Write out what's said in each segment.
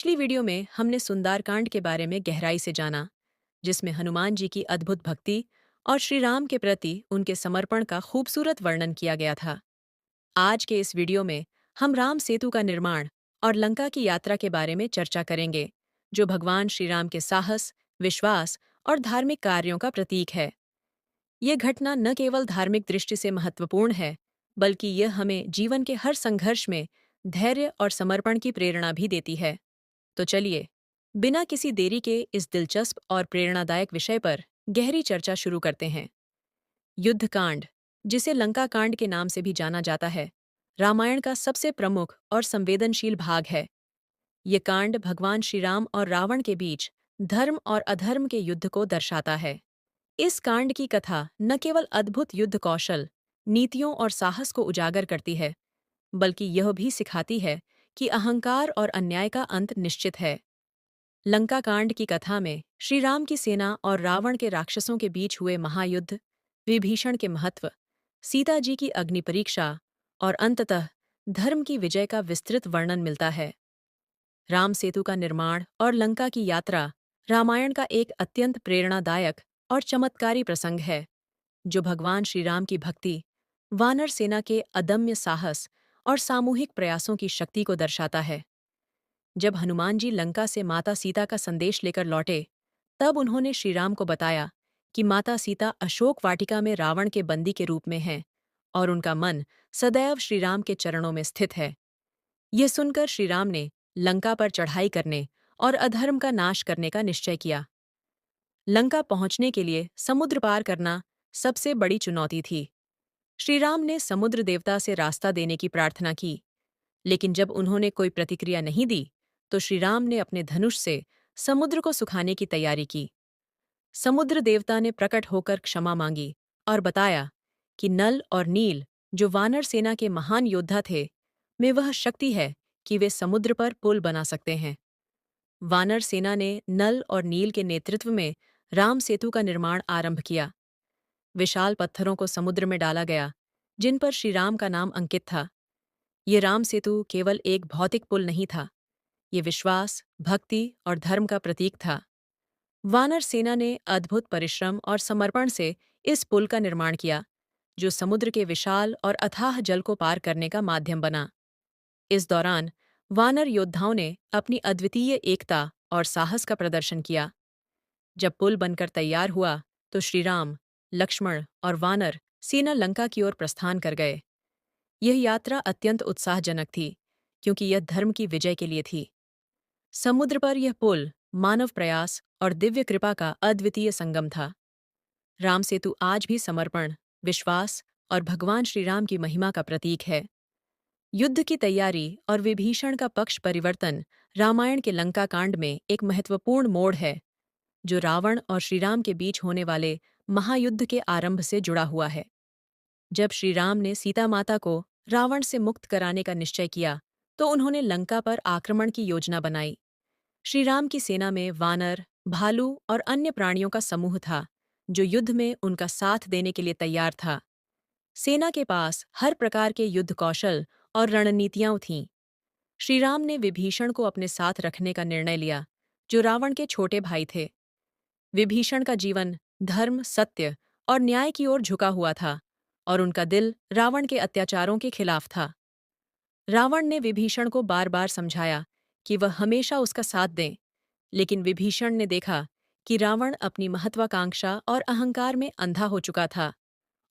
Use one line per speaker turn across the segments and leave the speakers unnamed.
पिछली वीडियो में हमने सुंदरकांड के बारे में गहराई से जाना, जिसमें हनुमान जी की अद्भुत भक्ति और श्री राम के प्रति उनके समर्पण का खूबसूरत वर्णन किया गया था। आज के इस वीडियो में हम राम सेतु का निर्माण और लंका की यात्रा के बारे में चर्चा करेंगे, जो भगवान श्री राम के साहस, विश्वास और धार्मिक कार्यों का प्रतीक है। ये घटना न केवल धार्मिक दृष्टि से महत्वपूर्ण है, बल्कि यह हमें जीवन के हर संघर्ष में धैर्य और समर्पण की प्रेरणा भी देती है। तो चलिए, बिना किसी देरी के इस दिलचस्प और प्रेरणादायक विषय पर गहरी चर्चा शुरू करते हैं। युद्धकांड, जिसे लंका कांड के नाम से भी जाना जाता है, रामायण का सबसे प्रमुख और संवेदनशील भाग है। ये कांड भगवान श्री राम और रावण के बीच धर्म और अधर्म के युद्ध को दर्शाता है। इस कांड की कथा न केवल अद्भुत युद्ध कौशल, नीतियों और साहस को उजागर करती है, बल्कि यह भी सिखाती है कि अहंकार और अन्याय का अंत निश्चित है। लंका कांड की कथा में श्री राम की सेना और रावण के राक्षसों के बीच हुए महायुद्ध, विभीषण के महत्व, सीता जी की अग्नि परीक्षा और अंततः धर्म की विजय का विस्तृत वर्णन मिलता है। राम सेतु का निर्माण और लंका की यात्रा रामायण का एक अत्यंत प्रेरणादायक और चमत्कारी प्रसंग है, जो भगवान श्री राम की भक्ति, वानर सेना के अदम्य साहस और सामूहिक प्रयासों की शक्ति को दर्शाता है। जब हनुमान जी लंका से माता सीता का संदेश लेकर लौटे, तब उन्होंने श्री राम को बताया कि माता सीता अशोक वाटिका में रावण के बंदी के रूप में हैं और उनका मन सदैव श्री राम के चरणों में स्थित है। यह सुनकर श्री राम ने लंका पर चढ़ाई करने और अधर्म का नाश करने का निश्चय किया। लंका पहुंचने के लिए समुद्र पार करना सबसे बड़ी चुनौती थी। श्री राम ने समुद्र देवता से रास्ता देने की प्रार्थना की, लेकिन जब उन्होंने कोई प्रतिक्रिया नहीं दी, तो श्री राम ने अपने धनुष से समुद्र को सुखाने की तैयारी की। समुद्र देवता ने प्रकट होकर क्षमा मांगी और बताया कि नल और नील, जो वानर सेना के महान योद्धा थे, में वह शक्ति है कि वे समुद्र पर पुल बना सकते हैं। वानर सेना ने नल और नील के नेतृत्व में राम सेतु का निर्माण आरंभ किया। विशाल पत्थरों को समुद्र में डाला गया, जिन पर श्री राम का नाम अंकित था। ये राम सेतु केवल एक भौतिक पुल नहीं था, ये विश्वास, भक्ति और धर्म का प्रतीक था। वानर सेना ने अद्भुत परिश्रम और समर्पण से इस पुल का निर्माण किया, जो समुद्र के विशाल और अथाह जल को पार करने का माध्यम बना। इस दौरान वानर योद्धाओं ने अपनी अद्वितीय एकता और साहस का प्रदर्शन किया। जब पुल बनकर तैयार हुआ, तो श्री राम, लक्ष्मण और वानर सेना लंका की ओर प्रस्थान कर गए। यह यात्रा अत्यंत उत्साहजनक थी, क्योंकि यह धर्म की विजय के लिए थी। समुद्र पर यह पुल मानव प्रयास और दिव्य कृपा का अद्वितीय संगम था। राम सेतु आज भी समर्पण, विश्वास और भगवान श्री राम की महिमा का प्रतीक है। युद्ध की तैयारी और विभीषण का पक्ष परिवर्तन रामायण के लंका कांड में एक महत्वपूर्ण मोड़ है, जो रावण और श्री राम के बीच होने वाले महायुद्ध के आरंभ से जुड़ा हुआ है। जब श्री राम ने सीता माता को रावण से मुक्त कराने का निश्चय किया, तो उन्होंने लंका पर आक्रमण की योजना बनाई। श्री राम की सेना में वानर, भालू और अन्य प्राणियों का समूह था, जो युद्ध में उनका साथ देने के लिए तैयार था। सेना के पास हर प्रकार के युद्ध कौशल और रणनीतियां थीं। श्री राम ने विभीषण को अपने साथ रखने का निर्णय लिया, जो रावण के छोटे भाई थे। विभीषण का जीवन धर्म, सत्य और न्याय की ओर झुका हुआ था, और उनका दिल रावण के अत्याचारों के खिलाफ था। रावण ने विभीषण को बार बार समझाया कि वह हमेशा उसका साथ दें, लेकिन विभीषण ने देखा कि रावण अपनी महत्वाकांक्षा और अहंकार में अंधा हो चुका था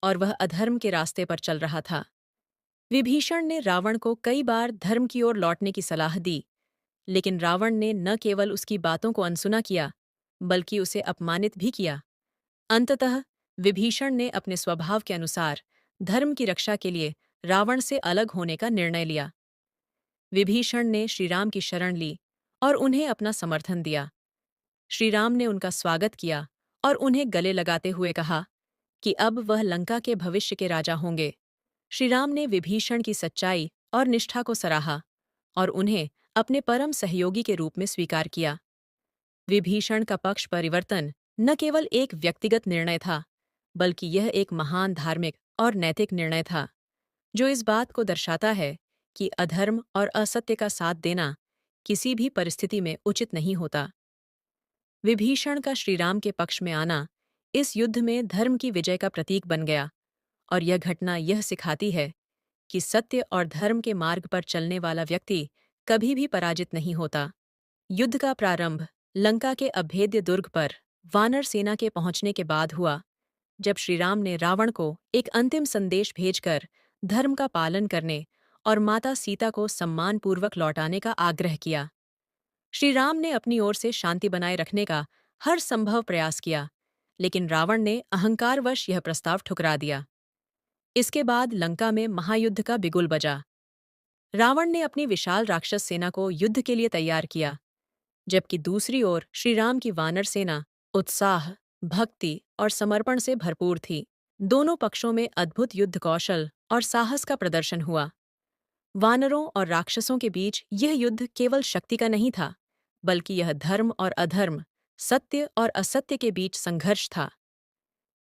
और वह अधर्म के रास्ते पर चल रहा था। विभीषण ने रावण को कई बार धर्म की ओर लौटने की सलाह दी, लेकिन रावण ने न केवल उसकी बातों को अनसुना किया, बल्कि उसे अपमानित भी किया। अंततः विभीषण ने अपने स्वभाव के अनुसार धर्म की रक्षा के लिए रावण से अलग होने का निर्णय लिया। विभीषण ने श्रीराम की शरण ली और उन्हें अपना समर्थन दिया। श्रीराम ने उनका स्वागत किया और उन्हें गले लगाते हुए कहा कि अब वह लंका के भविष्य के राजा होंगे। श्रीराम ने विभीषण की सच्चाई और निष्ठा को सराहा और उन्हें अपने परम सहयोगी के रूप में स्वीकार किया। विभीषण का पक्ष परिवर्तन न केवल एक व्यक्तिगत निर्णय था, बल्कि यह एक महान धार्मिक और नैतिक निर्णय था, जो इस बात को दर्शाता है कि अधर्म और असत्य का साथ देना किसी भी परिस्थिति में उचित नहीं होता। विभीषण का श्रीराम के पक्ष में आना इस युद्ध में धर्म की विजय का प्रतीक बन गया, और यह घटना यह सिखाती है कि सत्य और धर्म के मार्ग पर चलने वाला व्यक्ति कभी भी पराजित नहीं होता। युद्ध का प्रारंभ लंका के अभेद्य दुर्ग पर वानर सेना के पहुंचने के बाद हुआ, जब श्रीराम ने रावण को एक अंतिम संदेश भेजकर धर्म का पालन करने और माता सीता को सम्मानपूर्वक लौटाने का आग्रह किया। श्रीराम ने अपनी ओर से शांति बनाए रखने का हर संभव प्रयास किया, लेकिन रावण ने अहंकारवश यह प्रस्ताव ठुकरा दिया। इसके बाद लंका में महायुद्ध का बिगुल बजा। रावण ने अपनी विशाल राक्षस सेना को युद्ध के लिए तैयार किया, जबकि दूसरी ओर श्रीराम की वानर सेना उत्साह, भक्ति और समर्पण से भरपूर थी। दोनों पक्षों में अद्भुत युद्ध कौशल और साहस का प्रदर्शन हुआ। वानरों और राक्षसों के बीच यह युद्ध केवल शक्ति का नहीं था, बल्कि यह धर्म और अधर्म, सत्य और असत्य के बीच संघर्ष था।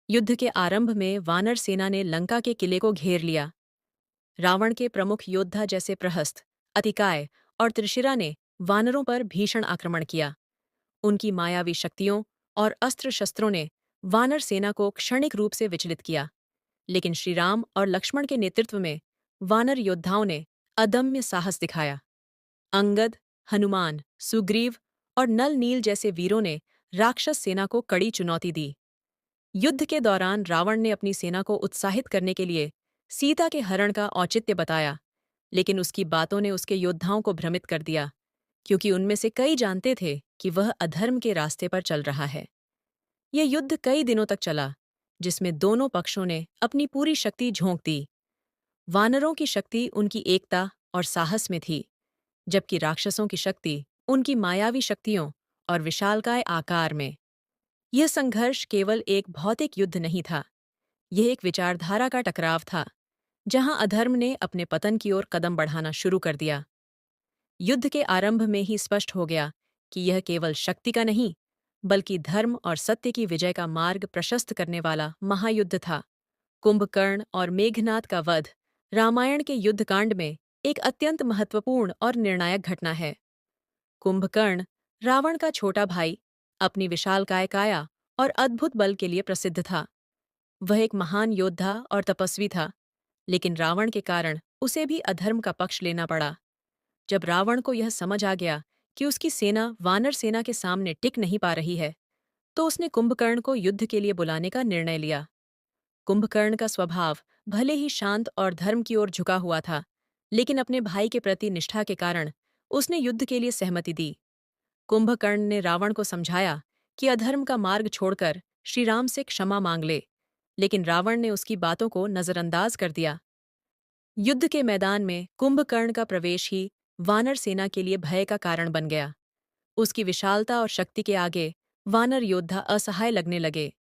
युद्ध के आरंभ में वानर सेना ने लंका के किले को घेर लिया। रावण के प्रमुख योद्धा जैसे प्रहस्त, अतिकाय और त्रिशिरा ने वानरों पर भीषण आक्रमण किया। उनकी मायावी शक्तियों और अस्त्र शस्त्रों ने वानर सेना को क्षणिक रूप से विचलित किया, लेकिन श्रीराम और लक्ष्मण के नेतृत्व में वानर योद्धाओं ने अदम्य साहस दिखाया। अंगद, हनुमान, सुग्रीव और नल नील जैसे वीरों ने राक्षस सेना को कड़ी चुनौती दी। युद्ध के दौरान रावण ने अपनी सेना को उत्साहित करने के लिए सीता के हरण का औचित्य बताया, लेकिन उसकी बातों ने उसके योद्धाओं को भ्रमित कर दिया, क्योंकि उनमें से कई जानते थे कि वह अधर्म के रास्ते पर चल रहा है। यह युद्ध कई दिनों तक चला, जिसमें दोनों पक्षों ने अपनी पूरी शक्ति झोंक दी। वानरों की शक्ति उनकी एकता और साहस में थी, जबकि राक्षसों की शक्ति उनकी मायावी शक्तियों और विशालकाय आकार में। यह संघर्ष केवल एक भौतिक युद्ध नहीं था, यह एक विचारधारा का टकराव था, जहां अधर्म ने अपने पतन की ओर कदम बढ़ाना शुरू कर दिया। युद्ध के आरंभ में ही स्पष्ट हो गया कि यह केवल शक्ति का नहीं, बल्कि धर्म और सत्य की विजय का मार्ग प्रशस्त करने वाला महायुद्ध था। कुंभकर्ण और मेघनाद का वध रामायण के युद्धकांड में एक अत्यंत महत्वपूर्ण और निर्णायक घटना है। कुंभकर्ण, रावण का छोटा भाई, अपनी विशालकाय काया और अद्भुत बल के लिए प्रसिद्ध था। वह एक महान योद्धा और तपस्वी था, लेकिन रावण के कारण उसे भी अधर्म का पक्ष लेना पड़ा। जब रावण को यह समझ आ गया कि उसकी सेना वानर सेना के सामने टिक नहीं पा रही है, तो उसने कुंभकर्ण को युद्ध के लिए बुलाने का निर्णय लिया। कुंभकर्ण का स्वभाव भले ही शांत और धर्म की ओर झुका हुआ था, लेकिन अपने भाई के प्रति निष्ठा के कारण उसने युद्ध के लिए सहमति दी। कुंभकर्ण ने रावण को समझाया कि अधर्म का मार्ग छोड़कर श्रीराम से क्षमा मांग ले, लेकिन रावण ने उसकी बातों को नजरअंदाज कर दिया। युद्ध के मैदान में कुंभकर्ण का प्रवेश ही वानर सेना के लिए भय का कारण बन गया। उसकी विशालता और शक्ति के आगे वानर योद्धा असहाय लगने लगे।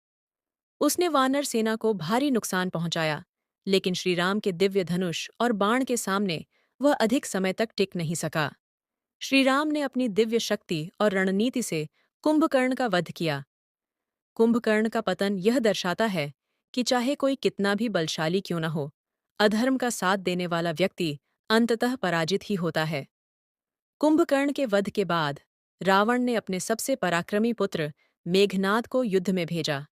उसने वानर सेना को भारी नुकसान पहुंचाया, लेकिन श्रीराम के दिव्य धनुष और बाण के सामने वह अधिक समय तक टिक नहीं सका। श्रीराम ने अपनी दिव्य शक्ति और रणनीति से कुंभकर्ण का वध किया। कुंभकर्ण का पतन यह दर्शाता है कि चाहे कोई कितना भी बलशाली क्यों न हो, अधर्म का साथ देने वाला व्यक्ति अंततः पराजित ही होता है। कुंभकर्ण के वध के बाद रावण ने अपने सबसे पराक्रमी पुत्र मेघनाद को युद्ध में भेजा।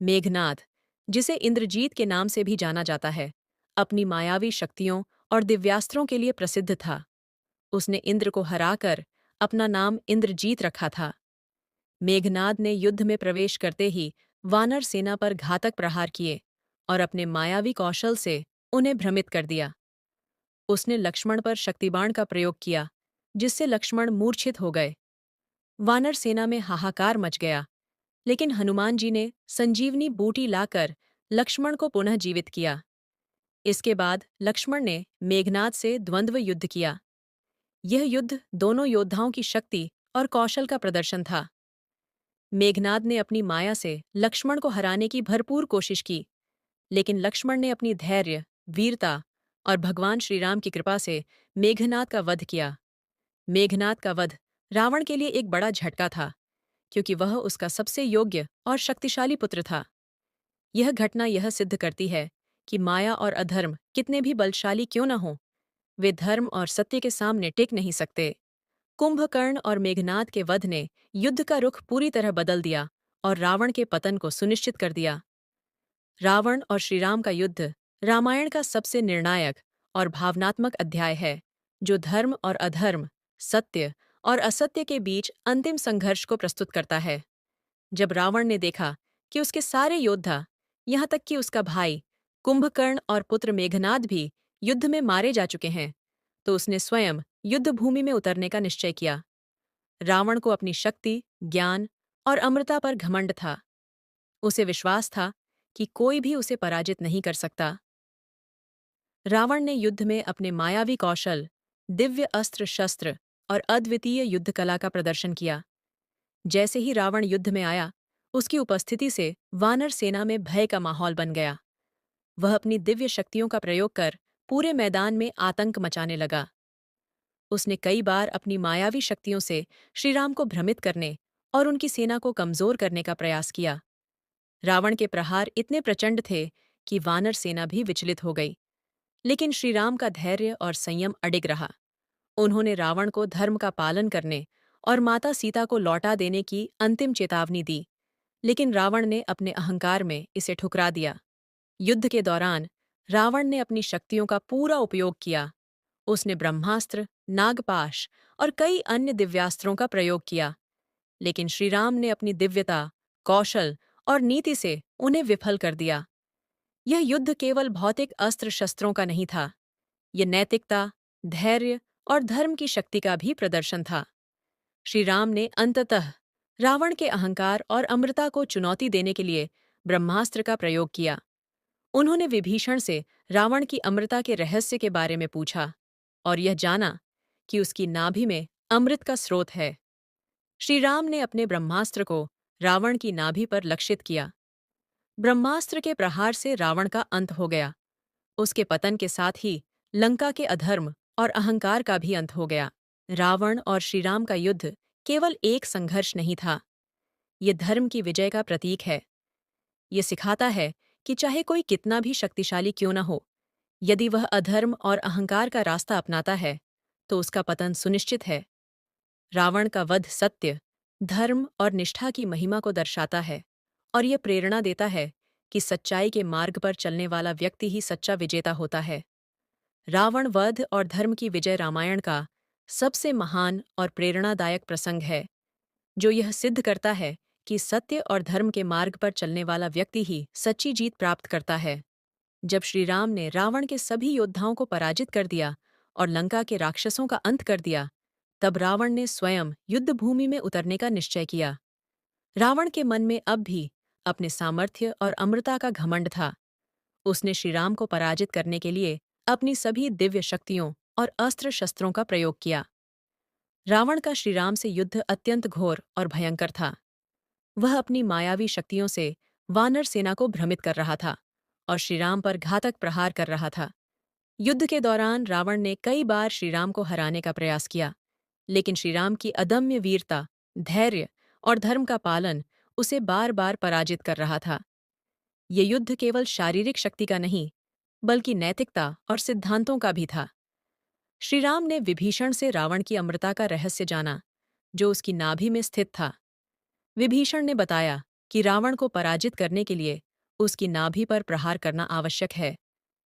मेघनाद, जिसे इंद्रजीत के नाम से भी जाना जाता है, अपनी मायावी शक्तियों और दिव्यास्त्रों के लिए प्रसिद्ध था। उसने इंद्र को हराकर अपना नाम इंद्रजीत रखा था। मेघनाद ने युद्ध में प्रवेश करते ही वानर सेना पर घातक प्रहार किए और अपने मायावी कौशल से उन्हें भ्रमित कर दिया। उसने लक्ष्मण पर शक्तिबाण का प्रयोग किया, जिससे लक्ष्मण मूर्छित हो गए। वानर सेना में हाहाकार मच गया, लेकिन हनुमान जी ने संजीवनी बूटी लाकर लक्ष्मण को पुनः जीवित किया। इसके बाद लक्ष्मण ने मेघनाद से द्वंद्व युद्ध किया। यह युद्ध दोनों योद्धाओं की शक्ति और कौशल का प्रदर्शन था। मेघनाद ने अपनी माया से लक्ष्मण को हराने की भरपूर कोशिश की, लेकिन लक्ष्मण ने अपनी धैर्य, वीरता और भगवान श्रीराम की कृपा से मेघनाद का वध किया। मेघनाद का वध रावण के लिए एक बड़ा झटका था, क्योंकि वह उसका सबसे योग्य और शक्तिशाली पुत्र था। यह घटना यह सिद्ध करती है कि माया और अधर्म कितने भी बलशाली क्यों न हों, वे धर्म और सत्य के सामने टिक नहीं सकते। कुंभकर्ण और मेघनाद के वध ने युद्ध का रुख पूरी तरह बदल दिया और रावण के पतन को सुनिश्चित कर दिया। रावण और श्रीराम का युद्ध रामायण का सबसे निर्णायक और भावनात्मक अध्याय है, जो धर्म और अधर्म, सत्य और असत्य के बीच अंतिम संघर्ष को प्रस्तुत करता है। जब रावण ने देखा कि उसके सारे योद्धा, यहाँ तक कि उसका भाई कुंभकर्ण और पुत्र मेघनाद भी युद्ध में मारे जा चुके हैं, तो उसने स्वयं युद्ध भूमि में उतरने का निश्चय किया। रावण को अपनी शक्ति, ज्ञान और अमरता पर घमंड था। उसे विश्वास था कि कोई भी उसे पराजित नहीं कर सकता। रावण ने युद्ध में अपने मायावी कौशल, दिव्य अस्त्र शस्त्र और अद्वितीय युद्ध कला का प्रदर्शन किया। जैसे ही रावण युद्ध में आया, उसकी उपस्थिति से वानर सेना में भय का माहौल बन गया। वह अपनी दिव्य शक्तियों का प्रयोग कर पूरे मैदान में आतंक मचाने लगा। उसने कई बार अपनी मायावी शक्तियों से श्रीराम को भ्रमित करने और उनकी सेना को कमजोर करने का प्रयास किया। रावण के प्रहार इतने प्रचंड थे कि वानर सेना भी विचलित हो गई, लेकिन श्रीराम का धैर्य और संयम अडिग रहा। उन्होंने रावण को धर्म का पालन करने और माता सीता को लौटा देने की अंतिम चेतावनी दी, लेकिन रावण ने अपने अहंकार में इसे ठुकरा दिया। युद्ध के दौरान रावण ने अपनी शक्तियों का पूरा उपयोग किया। उसने ब्रह्मास्त्र, नागपाश और कई अन्य दिव्यास्त्रों का प्रयोग किया, लेकिन श्रीराम ने अपनी दिव्यता, कौशल और नीति से उन्हें विफल कर दिया। यह युद्ध केवल भौतिक अस्त्र शस्त्रों का नहीं था, यह नैतिकता, धैर्य और धर्म की शक्ति का भी प्रदर्शन था। श्रीराम ने अंततः रावण के अहंकार और अमरता को चुनौती देने के लिए ब्रह्मास्त्र का प्रयोग किया। उन्होंने विभीषण से रावण की अमरता के रहस्य के बारे में पूछा और यह जाना कि उसकी नाभि में अमृत का स्रोत है। श्रीराम ने अपने ब्रह्मास्त्र को रावण की नाभि पर लक्षित किया। ब्रह्मास्त्र के प्रहार से रावण का अंत हो गया। उसके पतन के साथ ही लंका के अधर्म और अहंकार का भी अंत हो गया। रावण और श्रीराम का युद्ध केवल एक संघर्ष नहीं था, ये धर्म की विजय का प्रतीक है। ये सिखाता है कि चाहे कोई कितना भी शक्तिशाली क्यों न हो, यदि वह अधर्म और अहंकार का रास्ता अपनाता है, तो उसका पतन सुनिश्चित है। रावण का वध सत्य, धर्म और निष्ठा की महिमा को दर्शाता है और यह प्रेरणा देता है कि सच्चाई के मार्ग पर चलने वाला व्यक्ति ही सच्चा विजेता होता है। रावण वध और धर्म की विजय रामायण का सबसे महान और प्रेरणादायक प्रसंग है, जो यह सिद्ध करता है कि सत्य और धर्म के मार्ग पर चलने वाला व्यक्ति ही सच्ची जीत प्राप्त करता है। जब श्रीराम ने रावण के सभी योद्धाओं को पराजित कर दिया और लंका के राक्षसों का अंत कर दिया, तब रावण ने स्वयं युद्ध भूमि में उतरने का निश्चय किया। रावण के मन में अब भी अपने सामर्थ्य और अमरता का घमंड था। उसने श्रीराम को पराजित करने के लिए अपनी सभी दिव्य शक्तियों और अस्त्र शस्त्रों का प्रयोग किया। रावण का श्रीराम से युद्ध अत्यंत घोर और भयंकर था। वह अपनी मायावी शक्तियों से वानर सेना को भ्रमित कर रहा था और श्रीराम पर घातक प्रहार कर रहा था। युद्ध के दौरान रावण ने कई बार श्रीराम को हराने का प्रयास किया, लेकिन श्रीराम की अदम्य वीरता, धैर्य और धर्म का पालन उसे बार बार पराजित कर रहा था। ये युद्ध केवल शारीरिक शक्ति का नहीं, बल्कि नैतिकता और सिद्धांतों का भी था। श्रीराम ने विभीषण से रावण की अमरता का रहस्य जाना, जो उसकी नाभि में स्थित था। विभीषण ने बताया कि रावण को पराजित करने के लिए उसकी नाभि पर प्रहार करना आवश्यक है।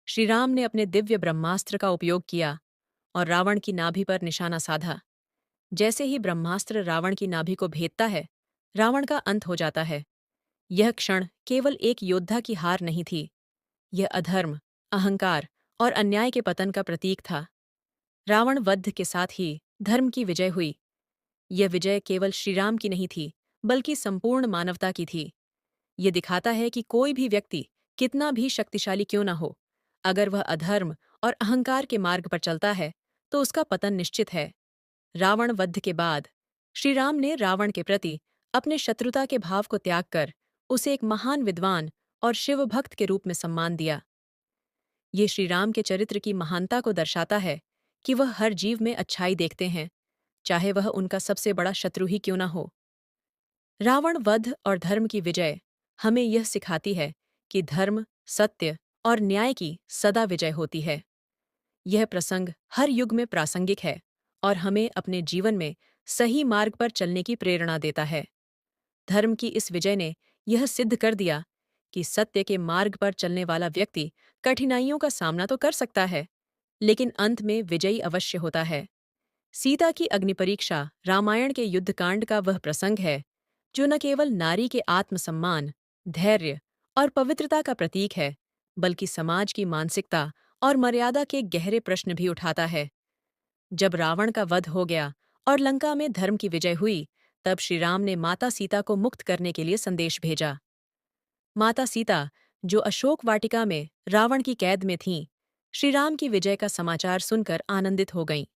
श्रीराम ने अपने दिव्य ब्रह्मास्त्र का उपयोग किया और रावण की नाभि पर निशाना साधा। जैसे ही ब्रह्मास्त्र रावण की नाभि को भेदता है, रावण का अंत हो जाता है। यह क्षण केवल एक योद्धा की हार नहीं थी, यह अधर्म, अहंकार और अन्याय के पतन का प्रतीक था। रावण वध के साथ ही धर्म की विजय हुई। यह विजय केवल श्रीराम की नहीं थी, बल्कि संपूर्ण मानवता की थी। यह दिखाता है कि कोई भी व्यक्ति कितना भी शक्तिशाली क्यों न हो, अगर वह अधर्म और अहंकार के मार्ग पर चलता है, तो उसका पतन निश्चित है। रावण वध के बाद श्रीराम ने रावण के प्रति अपने शत्रुता के भाव को त्याग कर उसे एक महान विद्वान और शिव भक्त के रूप में सम्मान दिया। ये श्रीराम के चरित्र की महानता को दर्शाता है कि वह हर जीव में अच्छाई देखते हैं, चाहे वह उनका सबसे बड़ा शत्रु ही क्यों न हो। रावण वध और धर्म की विजय हमें यह सिखाती है कि धर्म, सत्य और न्याय की सदा विजय होती है। यह प्रसंग हर युग में प्रासंगिक है और हमें अपने जीवन में सही मार्ग पर चलने की प्रेरणा देता है। धर्म की इस विजय ने यह सिद्ध कर दिया कि सत्य के मार्ग पर चलने वाला व्यक्ति कठिनाइयों का सामना तो कर सकता है, लेकिन अंत में विजयी अवश्य होता है। सीता की अग्निपरीक्षा रामायण के युद्धकांड का वह प्रसंग है जो न केवल नारी के आत्मसम्मान, धैर्य और पवित्रता का प्रतीक है, बल्कि समाज की मानसिकता और मर्यादा के गहरे प्रश्न भी उठाता है। जब रावण का वध हो गया और लंका में धर्म की विजय हुई, तब श्री राम ने माता सीता को मुक्त करने के लिए संदेश भेजा। माता सीता, जो अशोक वाटिका में रावण की कैद में थीं, श्री राम की विजय का समाचार सुनकर आनंदित हो गईं।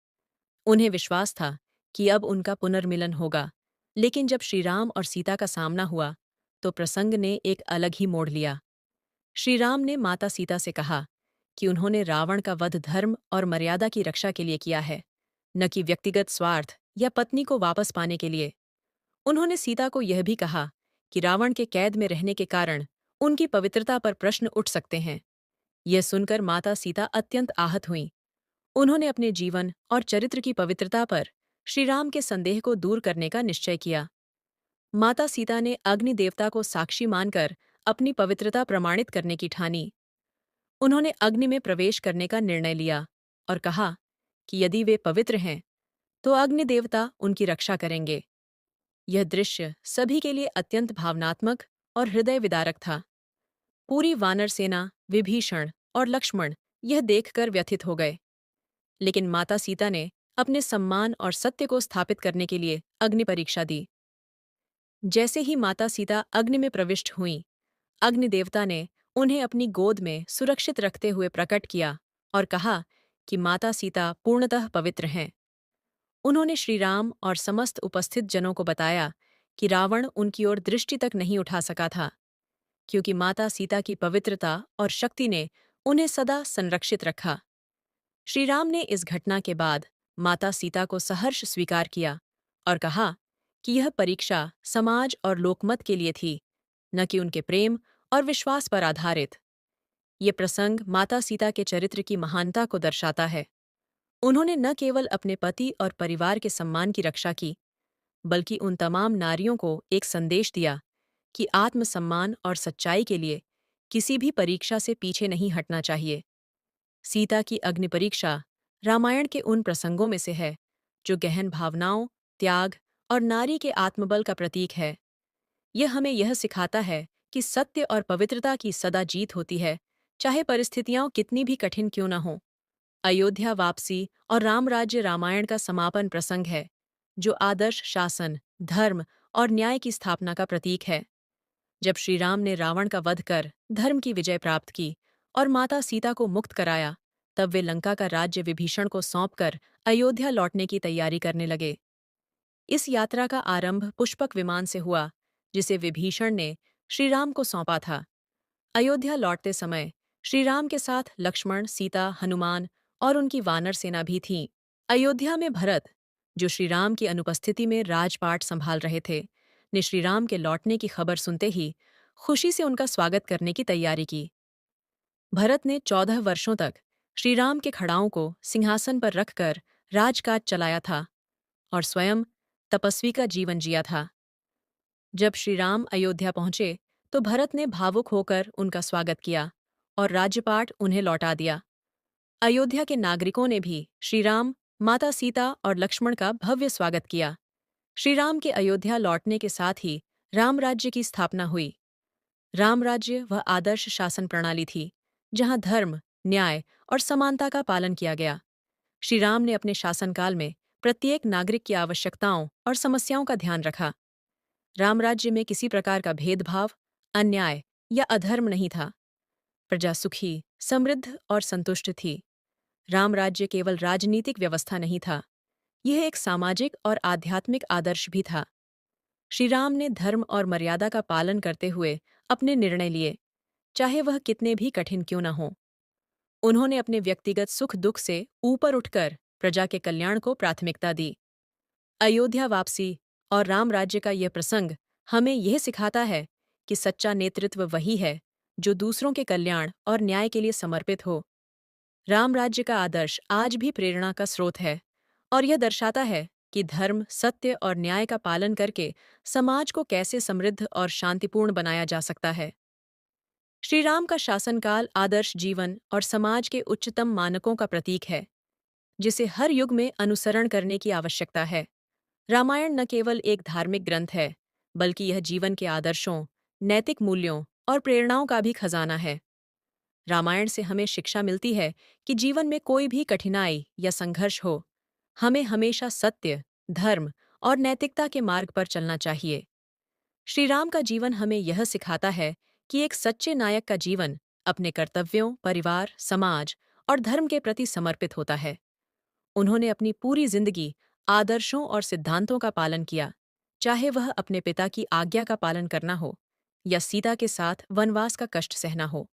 उन्हें विश्वास था कि अब उनका पुनर्मिलन होगा, लेकिन जब श्री राम और सीता का सामना हुआ, तो प्रसंग ने एक अलग ही मोड़ लिया। श्री राम ने माता सीता से कहा कि उन्होंने रावण का वध धर्म और मर्यादा की रक्षा के लिए किया है, न कि व्यक्तिगत स्वार्थ या पत्नी को वापस पाने के लिए। उन्होंने सीता को यह भी कहा कि रावण के कैद में रहने के कारण उनकी पवित्रता पर प्रश्न उठ सकते हैं। यह सुनकर माता सीता अत्यंत आहत हुईं। उन्होंने अपने जीवन और चरित्र की पवित्रता पर श्री राम के संदेह को दूर करने का निश्चय किया। माता सीता ने अग्नि देवता को साक्षी मानकर अपनी पवित्रता प्रमाणित करने की ठानी। उन्होंने अग्नि में प्रवेश करने का निर्णय लिया और कहा कि यदि वे पवित्र हैं, तो अग्नि देवता उनकी रक्षा करेंगे। यह दृश्य सभी के लिए अत्यंत भावनात्मक और हृदय विदारक था। पूरी वानर सेना, विभीषण और लक्ष्मण यह देखकर व्यथित हो गए, लेकिन माता सीता ने अपने सम्मान और सत्य को स्थापित करने के लिए अग्नि परीक्षा दी। जैसे ही माता सीता अग्नि में प्रविष्ट हुईं, अग्नि देवता ने उन्हें अपनी गोद में सुरक्षित रखते हुए प्रकट किया और कहा कि माता सीता पूर्णतः पवित्र हैं। उन्होंने श्री राम और समस्त उपस्थित जनों को बताया कि रावण उनकी ओर दृष्टि तक नहीं उठा सका था, क्योंकि माता सीता की पवित्रता और शक्ति ने उन्हें सदा संरक्षित रखा। श्री राम ने इस घटना के बाद माता सीता को सहर्ष स्वीकार किया और कहा कि यह परीक्षा समाज और लोकमत के लिए थी, न कि उनके प्रेम और विश्वास पर आधारित। ये प्रसंग माता सीता के चरित्र की महानता को दर्शाता है। उन्होंने न केवल अपने पति और परिवार के सम्मान की रक्षा की, बल्कि उन तमाम नारियों को एक संदेश दिया कि आत्मसम्मान और सच्चाई के लिए किसी भी परीक्षा से पीछे नहीं हटना चाहिए। सीता की अग्निपरीक्षा रामायण के उन प्रसंगों में से है जो गहन भावनाओं, त्याग और नारी के आत्मबल का प्रतीक है। यह हमें यह सिखाता है कि सत्य और पवित्रता की सदा जीत होती है, चाहे परिस्थितियां कितनी भी कठिन क्यों न हों। अयोध्या वापसी और रामराज्य रामायण का समापन प्रसंग है, जो आदर्श शासन, धर्म और न्याय की स्थापना का प्रतीक है। जब श्री राम ने रावण का वध कर धर्म की विजय प्राप्त की और माता सीता को मुक्त कराया, तब वे लंका का राज्य विभीषण को सौंपकर अयोध्या लौटने की तैयारी करने लगे। इस यात्रा का आरंभ पुष्पक विमान से हुआ, जिसे विभीषण ने श्री राम को सौंपा था। अयोध्या लौटते समय श्री राम के साथ लक्ष्मण, सीता, हनुमान और उनकी वानर सेना भी थी। अयोध्या में भरत, जो श्री राम की अनुपस्थिति में राजपाट संभाल रहे थे, ने श्री राम के लौटने की खबर सुनते ही खुशी से उनका स्वागत करने की तैयारी की। भरत ने 14 वर्षों तक श्री राम के खड़ाओं को सिंहासन पर रखकर राजकाज चलाया था और स्वयं तपस्वी का जीवन जिया था। जब श्री राम अयोध्या पहुंचे, तो भरत ने भावुक होकर उनका स्वागत किया और राज्यपाट उन्हें लौटा दिया। अयोध्या के नागरिकों ने भी श्री राम, माता सीता और लक्ष्मण का भव्य स्वागत किया। श्री राम के अयोध्या लौटने के साथ ही राम राज्य की स्थापना हुई। राम राज्य वह आदर्श शासन प्रणाली थी जहां धर्म, न्याय और समानता का पालन किया गया। श्री राम ने अपने शासनकाल में प्रत्येक नागरिक की आवश्यकताओं और समस्याओं का ध्यान रखा। राम राज्य में किसी प्रकार का भेदभाव, अन्याय या अधर्म नहीं था। प्रजा सुखी, समृद्ध और संतुष्ट थी। राम राज्य केवल राजनीतिक व्यवस्था नहीं था, यह एक सामाजिक और आध्यात्मिक आदर्श भी था। श्री राम ने धर्म और मर्यादा का पालन करते हुए अपने निर्णय लिए, चाहे वह कितने भी कठिन क्यों न हों। उन्होंने अपने व्यक्तिगत सुख दुख से ऊपर उठकर प्रजा के कल्याण को प्राथमिकता दी। अयोध्या वापसी और राम राज्य का यह प्रसंग हमें यह सिखाता है कि सच्चा नेतृत्व वही है जो दूसरों के कल्याण और न्याय के लिए समर्पित हो। राम राज्य का आदर्श आज भी प्रेरणा का स्रोत है और यह दर्शाता है कि धर्म, सत्य और न्याय का पालन करके समाज को कैसे समृद्ध और शांतिपूर्ण बनाया जा सकता है। श्री राम का शासनकाल आदर्श जीवन और समाज के उच्चतम मानकों का प्रतीक है, जिसे हर युग में अनुसरण करने की आवश्यकता है। रामायण न केवल एक धार्मिक ग्रंथ है, बल्कि यह जीवन के आदर्शों, नैतिक मूल्यों और प्रेरणाओं का भी खजाना है। रामायण से हमें शिक्षा मिलती है कि जीवन में कोई भी कठिनाई या संघर्ष हो, हमें हमेशा सत्य, धर्म और नैतिकता के मार्ग पर चलना चाहिए। श्री राम का जीवन हमें यह सिखाता है कि एक सच्चे नायक का जीवन अपने कर्तव्यों, परिवार, समाज और धर्म के प्रति समर्पित होता है। उन्होंने अपनी पूरी जिंदगी आदर्शों और सिद्धांतों का पालन किया, चाहे वह अपने पिता की आज्ञा का पालन करना हो या सीता के साथ वनवास का कष्ट सहना हो।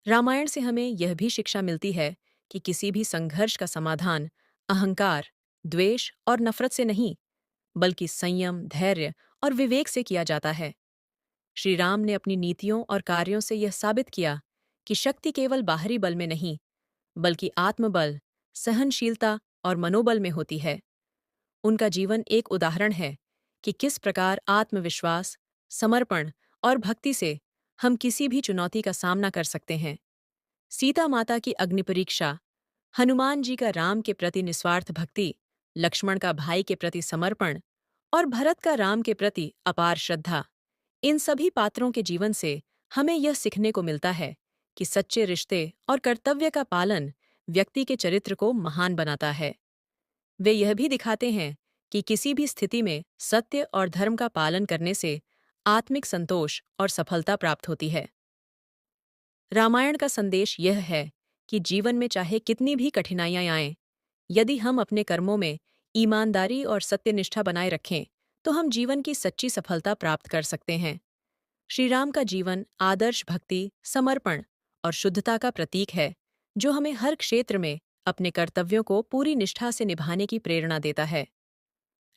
रामायण से हमें यह भी शिक्षा मिलती है कि किसी भी संघर्ष का समाधान अहंकार, द्वेष और नफरत से नहीं, बल्कि संयम, धैर्य और विवेक से किया जाता है। श्री राम ने अपनी नीतियों और कार्यों से यह साबित किया कि शक्ति केवल बाहरी बल में नहीं, बल्कि आत्मबल, सहनशीलता और मनोबल में होती है। उनका जीवन एक उदाहरण है कि किस प्रकार आत्मविश्वास, समर्पण और भक्ति से हम किसी भी चुनौती का सामना कर सकते हैं। सीता माता की अग्नि परीक्षा, हनुमान जी का राम के प्रति निस्वार्थ भक्ति, लक्ष्मण का भाई के प्रति समर्पण और भरत का राम के प्रति अपार श्रद्धा, इन सभी पात्रों के जीवन से हमें यह सीखने को मिलता है कि सच्चे रिश्ते और कर्तव्य का पालन व्यक्ति के चरित्र को महान बनाता है। वे यह भी दिखाते हैं कि किसी भी स्थिति में सत्य और धर्म का पालन करने से आत्मिक संतोष और सफलता प्राप्त होती है। रामायण का संदेश यह है कि जीवन में चाहे कितनी भी कठिनाइयां आएं, यदि हम अपने कर्मों में ईमानदारी और सत्यनिष्ठा बनाए रखें, तो हम जीवन की सच्ची सफलता प्राप्त कर सकते हैं। श्री राम का जीवन आदर्श भक्ति, समर्पण और शुद्धता का प्रतीक है, जो हमें हर क्षेत्र में अपने कर्तव्यों को पूरी निष्ठा से निभाने की प्रेरणा देता है।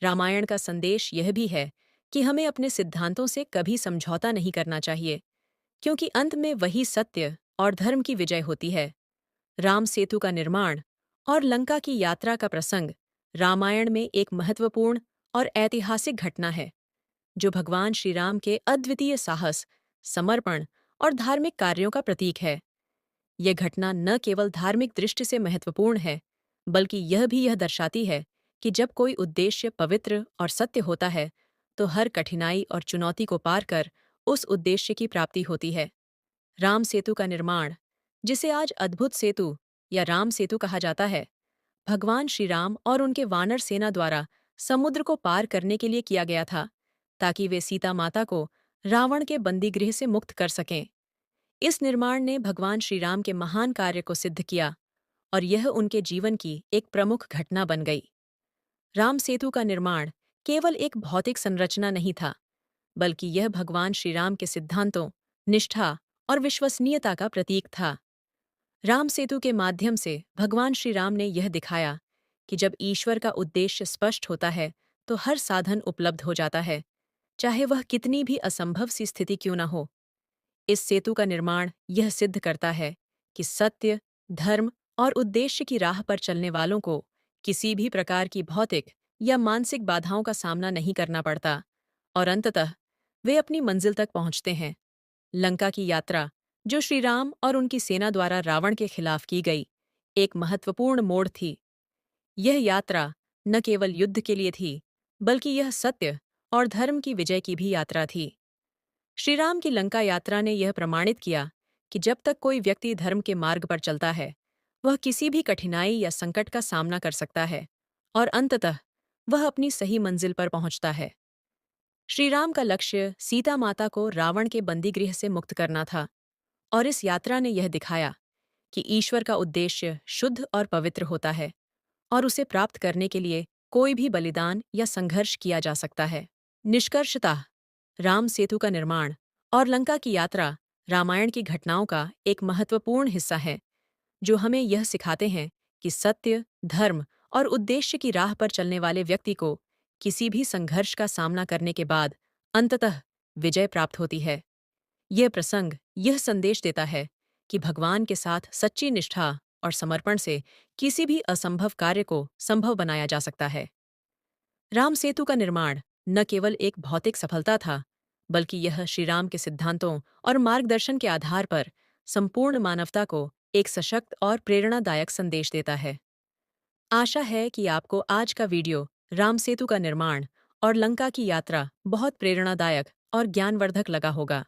रामायण का संदेश यह भी है कि हमें अपने सिद्धांतों से कभी समझौता नहीं करना चाहिए, क्योंकि अंत में वही सत्य और धर्म की विजय होती है। राम सेतु का निर्माण और लंका की यात्रा का प्रसंग रामायण में एक महत्वपूर्ण और ऐतिहासिक घटना है, जो भगवान श्री राम के अद्वितीय साहस, समर्पण और धार्मिक कार्यों का प्रतीक है। यह घटना न केवल धार्मिक दृष्टि से महत्वपूर्ण है, बल्कि यह दर्शाती है कि जब कोई उद्देश्य पवित्र और सत्य होता है, तो हर कठिनाई और चुनौती को पार कर उस उद्देश्य की प्राप्ति होती है। राम सेतु का निर्माण, जिसे आज अद्भुत सेतु या राम सेतु कहा जाता है, भगवान श्री राम और उनके वानर सेना द्वारा समुद्र को पार करने के लिए किया गया था, ताकि वे सीता माता को रावण के बंदीगृह से मुक्त कर सकें। इस निर्माण ने भगवान श्री राम के महान कार्य को सिद्ध किया और यह उनके जीवन की एक प्रमुख घटना बन गई। राम सेतु का निर्माण केवल एक भौतिक संरचना नहीं था, बल्कि यह भगवान श्री राम के सिद्धांतों, निष्ठा और विश्वसनीयता का प्रतीक था। राम सेतु के माध्यम से भगवान श्री राम ने यह दिखाया कि जब ईश्वर का उद्देश्य स्पष्ट होता है, तो हर साधन उपलब्ध हो जाता है, चाहे वह कितनी भी असंभव सी स्थिति क्यों न हो। इस सेतु का निर्माण यह सिद्ध करता है कि सत्य, धर्म और उद्देश्य की राह पर चलने वालों को किसी भी प्रकार की भौतिक या मानसिक बाधाओं का सामना नहीं करना पड़ता और अंततः वे अपनी मंजिल तक पहुंचते हैं। लंका की यात्रा, जो श्री राम और उनकी सेना द्वारा रावण के खिलाफ की गई, एक महत्वपूर्ण मोड़ थी। यह यात्रा न केवल युद्ध के लिए थी, बल्कि यह सत्य और धर्म की विजय की भी यात्रा थी। श्री राम की लंका यात्रा ने यह प्रमाणित किया कि जब तक कोई व्यक्ति धर्म के मार्ग पर चलता है, वह किसी भी कठिनाई या संकट का सामना कर सकता है और अंततः वह अपनी सही मंजिल पर पहुंचता है। श्री राम का लक्ष्य सीता माता को रावण के बंदीगृह से मुक्त करना था, और इस यात्रा ने यह दिखाया कि ईश्वर का उद्देश्य शुद्ध और पवित्र होता है और उसे प्राप्त करने के लिए कोई भी बलिदान या संघर्ष किया जा सकता है। निष्कर्षतः, राम सेतु का निर्माण और लंका की यात्रा रामायण की घटनाओं का एक महत्वपूर्ण हिस्सा है, जो हमें यह सिखाते हैं कि सत्य, धर्म और उद्देश्य की राह पर चलने वाले व्यक्ति को किसी भी संघर्ष का सामना करने के बाद अंततः विजय प्राप्त होती है। यह प्रसंग यह संदेश देता है कि भगवान के साथ सच्ची निष्ठा और समर्पण से किसी भी असंभव कार्य को संभव बनाया जा सकता है। राम सेतु का निर्माण न केवल एक भौतिक सफलता था, बल्कि यह श्री राम के सिद्धांतों और मार्गदर्शन के आधार पर संपूर्ण मानवता को एक सशक्त और प्रेरणादायक संदेश देता है। आशा है कि आपको आज का वीडियो राम सेतु का निर्माण और लंका की यात्रा बहुत प्रेरणादायक और ज्ञानवर्धक लगा होगा।